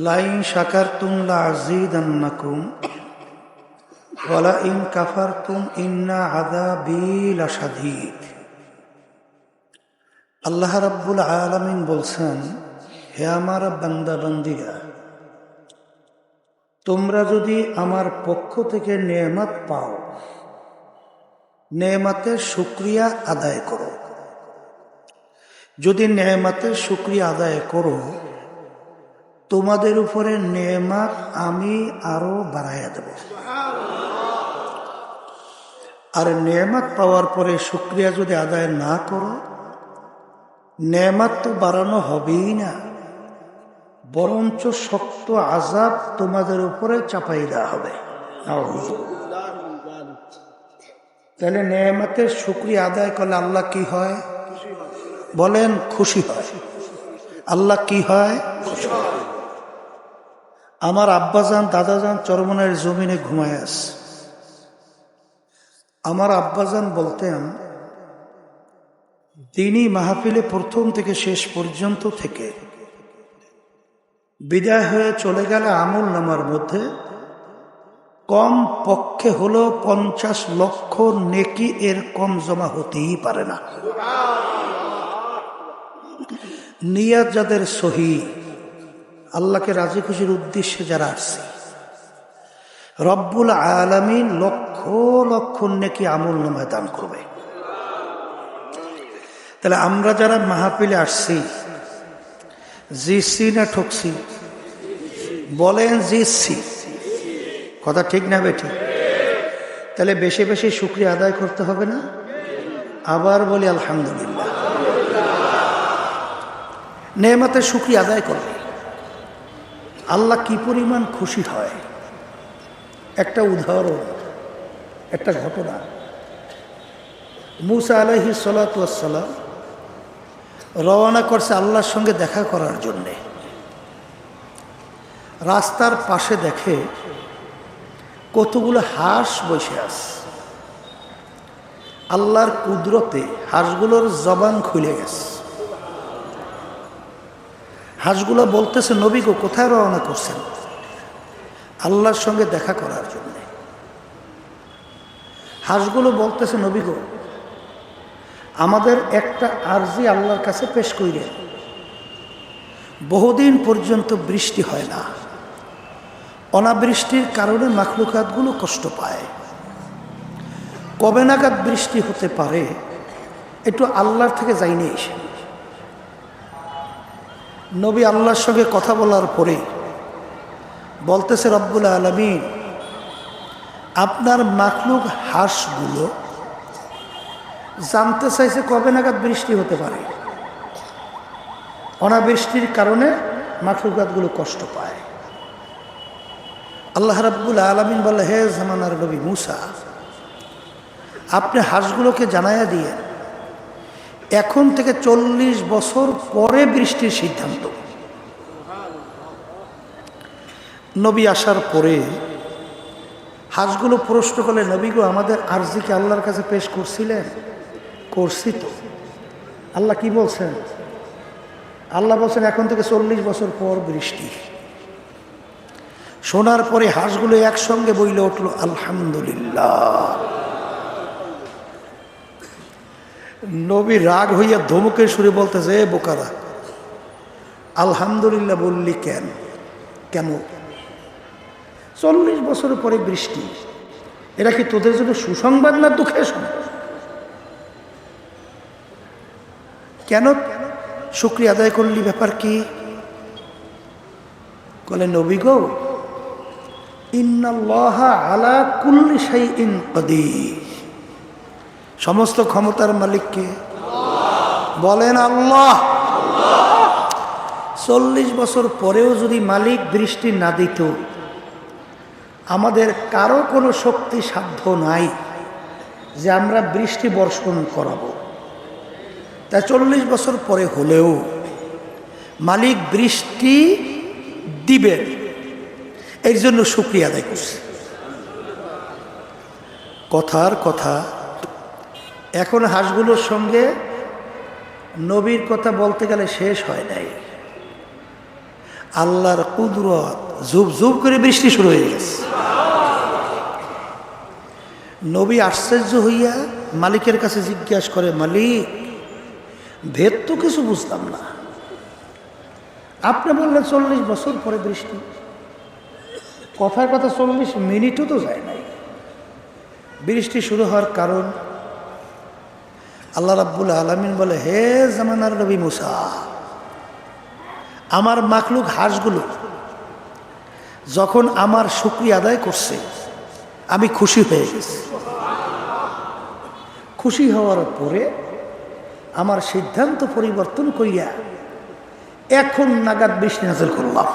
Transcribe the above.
Line শাকারতুম লাযীদান্নাকুম ওয়া line কাফারতুম ইন্না আযাবী লাশাদীদ। আল্লাহ রাব্বুল আলামিন বলছেন, হে আমার বান্দা বান্দীরা, তোমরা যদি আমার পক্ষ থেকে নেয়ামত পাও, নেয়ামতের শুকরিয়া আদায় করো। যদি নেয়ামতের শুকরিয়া আদায় করো, তোমাদের উপরে নেয়ামত আমি আরো বাড়াইয়া দেব। আর নেয়ামত পাওয়ার পরে শুকরিয়া যদি আদায় না করো, নেয়ামত তো বাড়ানো হবেই না, বরঞ্চ শক্ত আযাব তোমাদের উপরে চাপাই দেওয়া হবে। তাহলে নেয়ামতের শুকরিয়া আদায় করলে আল্লাহ কি হয় বলেন? খুশি হয়। আল্লাহ কি হয়? খুশি হয়। আমার আব্বাজান দাদাজান চরমনের জমিনে ঘুমায় আছে। আমার আব্বাজান বলতেন, তিনি মাহফিলে প্রথম থেকে শেষ পর্যন্ত থেকে বিদায় হয়ে চলে গেলে আমল নামার মধ্যে কম পক্ষে হলো 50 লক্ষ নেকি এর কম জমা হতেই পারে না। নিয়াত যাদের সহি, আল্লাহকে রাজি খুশির উদ্দেশ্যে যারা আসছে, রব্বুল আলামিন লক্ষ লক্ষ নেকি আমল নামায় দান করবে। তাহলে আমরা যারা মাহফিলে আসছি, জিতছি না ঠকছি? বলেন জিতছি। কথা ঠিক না বেঠিক? তাহলে বেশি বেশি শুকরিয়া আদায় করতে হবে না? আবার বলি আলহামদুলিল্লাহ। নেয়ামতের শুকরিয়া আদায় করবে, আল্লাহ কি পরিমাণ খুশি হয়। একটা উদাহরণ, একটা ঘটনা। মুসা আলাইহিস সালাতু ওয়াস সালাম রওনা করছে আল্লাহর সঙ্গে দেখা করার জন্যে। রাস্তার পাশে দেখে কতগুলো হাঁস বসে আছে। আল্লাহর কুদরতে হাঁসগুলোর জবান খুলে গেছে। হাঁসগুলো বলতেছে, নবী গো, কোথায় রওনা করছেন? আল্লাহর সঙ্গে দেখা করার জন্য। হাঁসগুলো বলতেছে, নবী গো, আমাদের একটা আরজি আল্লাহর কাছে পেশ কইরেন। বহুদিন পর্যন্ত বৃষ্টি হয় না, অনাবৃষ্টির কারণে মাখলুকাতগুলো কষ্ট পায়। কবে নাগাদ বৃষ্টি হতে পারে একটু আল্লাহর থেকে যাইনি এসে। নবী আল্লাহর সঙ্গে কথা বলার পরে বলতেছে, রব্বুল আলামিন, আপনার মাখলুক হাঁসগুলো জানতে চাইছে কবে নাগাদ বৃষ্টি হতে পারে। অনাবৃষ্টির কারণে মাখলুকাতগুলো কষ্ট পায়। আল্লাহ রাব্বুল আলামিন বলে, হে জামানার নবী মুসা, আপনি হাঁসগুলোকে জানাইয়া দিয়ে এখন থেকে 40 বছর পরে বৃষ্টির সিদ্ধান্ত। নবী আসার পরে হাঁসগুলো প্রশ্ন করলে, নবী গো, আমাদের আরজিকে আল্লাহর কাছে পেশ করছিলেন? করছি তো। আল্লাহ কি বলছেন? আল্লাহ বলছেন এখন থেকে 40 বছর পর বৃষ্টি। শোনার পরে হাঁসগুলো একসঙ্গে বইলে উঠলো আলহামদুলিল্লাহ। নবী রাগ হইয়া ধমকের সুরে বলতেছে, এ বোকারা, আলহামদুলিল্লাহ বললি কেন? কেন 40 বছর পরে বৃষ্টি? এরা কি তোদের জন্য সুসংবাদ না দুঃখের সংবাদ? কেন শুকরিয়া আদায় করলি? ব্যাপার কি? বলে, নবী গো, ইন্নাল্লাহা আলা কুল্লি শাইইন কাদির। সমস্ত ক্ষমতার মালিককে বলেন আল্লাহ। 40 বছর পরেও যদি মালিক বৃষ্টি না দিত, আমাদের কারো কোনো শক্তি সাধ্য নাই যে আমরা বৃষ্টি বর্ষণ করাবো। তা 40 বছর পরে হলেও মালিক বৃষ্টি দিবেন, এর জন্য শুকরিয়া আদায় করছে। কথার কথা, এখন হাঁসগুলোর সঙ্গে নবীর কথা বলতে গেলে শেষ হয় নাই। আল্লাহর কুদরত, ঝুপ ঝুপ করে বৃষ্টি শুরু হয়ে গেছে। নবী আশ্চর্য হইয়া মালিকের কাছে জিজ্ঞাসা করে, মালিক, ভেদ তো কিছু বুঝলাম না, আপনি বললেন 40 বছর পরে বৃষ্টি, কথার কথা 40 মিনিটও তো যায় নাই। বৃষ্টি শুরু হওয়ার কারণ আল্লাহ রাব্বুল আলামিন বলে, হে জামানার নবী মুসা, আমার মাখলুক হাঁসগুলো যখন আমার শুকরিয়া আদায় করছে আমি খুশি হয়ে গেছি। খুশি হওয়ার পরে আমার সিদ্ধান্ত পরিবর্তন করিয়া এখন নাগাদ বৃষ্টি নাযিল করলাম।